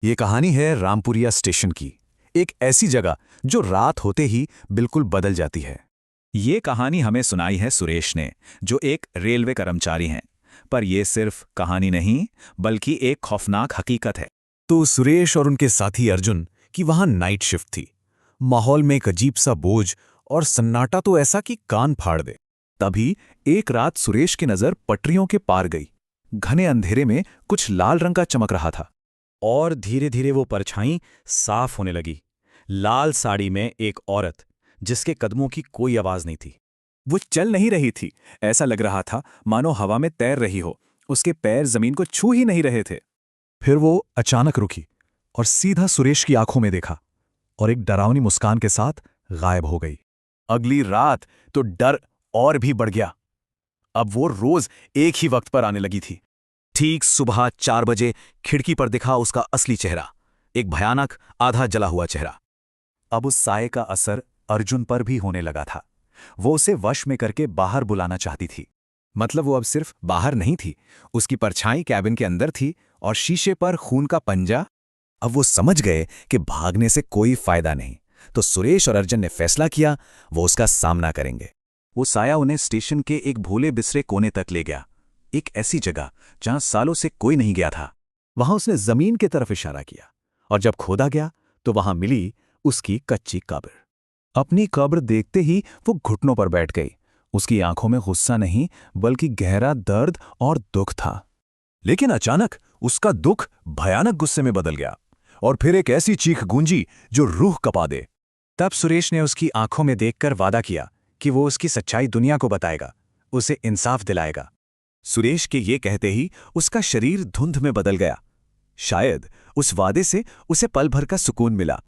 ये कहानी है रामपुरिया स्टेशन की। एक ऐसी जगह जो रात होते ही बिल्कुल बदल जाती है। ये कहानी हमें सुनाई है सुरेश ने, जो एक रेलवे कर्मचारी हैं। पर ये सिर्फ कहानी नहीं, बल्कि एक खौफनाक हकीकत है। तो सुरेश और उनके साथी अर्जुन की वहां नाइट शिफ्ट थी। माहौल में एक अजीब सा बोझ और सन्नाटा तो ऐसा कि कान फाड़ दे। तभी एक रात सुरेश की नजर पटरियों के पार गई। घने अंधेरे में कुछ लाल रंग का चमक रहा था और धीरे धीरे वो परछाई साफ होने लगी। लाल साड़ी में एक औरत, जिसके कदमों की कोई आवाज नहीं थी। वो चल नहीं रही थी। ऐसा लग रहा था मानो हवा में तैर रही हो। उसके पैर जमीन को छू ही नहीं रहे थे। फिर वो अचानक रुकी और सीधा सुरेश की आंखों में देखा और एक डरावनी मुस्कान के साथ गायब हो गई। अगली रात तो डर और भी बढ़ गया। अब वो रोज एक ही वक्त पर आने लगी थी। ठीक सुबह 4 बजे खिड़की पर दिखा उसका असली चेहरा, एक भयानक आधा जला हुआ चेहरा। अब उस साये का असर अर्जुन पर भी होने लगा था। वो उसे वश में करके बाहर बुलाना चाहती थी। मतलब वो अब सिर्फ बाहर नहीं थी, उसकी परछाई कैबिन के अंदर थी और शीशे पर खून का पंजा। अब वो समझ गए कि भागने से कोई फायदा नहीं, तो सुरेश और अर्जुन ने फैसला किया वो उसका सामना करेंगे। वो साया उन्हें स्टेशन के एक भूले बिसरे कोने तक ले गया, एक ऐसी जगह जहां सालों से कोई नहीं गया था। वहां उसने जमीन की तरफ इशारा किया और जब खोदा गया तो वहां मिली उसकी कच्ची कब्र। अपनी कब्र देखते ही वो घुटनों पर बैठ गई। उसकी आंखों में गुस्सा नहीं, बल्कि गहरा दर्द और दुख था। लेकिन अचानक उसका दुख भयानक गुस्से में बदल गया और फिर एक ऐसी चीख गूंजी जो रूह कपा दे। तब सुरेश ने उसकी आंखों में देखकर वादा किया कि वो उसकी सच्चाई दुनिया को बताएगा, उसे इंसाफ दिलाएगा। सुरेश के ये कहते ही उसका शरीर धुंध में बदल गया। शायद उस वादे से उसे पल भर का सुकून मिला।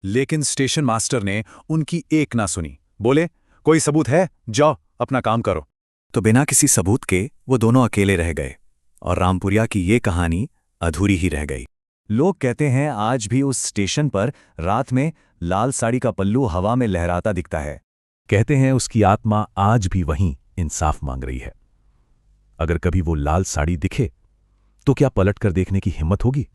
लेकिन स्टेशन मास्टर ने उनकी एक ना सुनी। बोले, कोई सबूत है? जाओ अपना काम करो। तो बिना किसी सबूत के वो दोनों अकेले रह गए और रामपुरिया की ये कहानी अधूरी ही रह गई। लोग कहते हैं आज भी उस स्टेशन पर रात में लाल साड़ी का पल्लू हवा में लहराता दिखता है। कहते हैं उसकी आत्मा आज भी वहीं इंसाफ मांग रही है। अगर कभी वो लाल साड़ी दिखे तो क्या पलट कर देखने की हिम्मत होगी?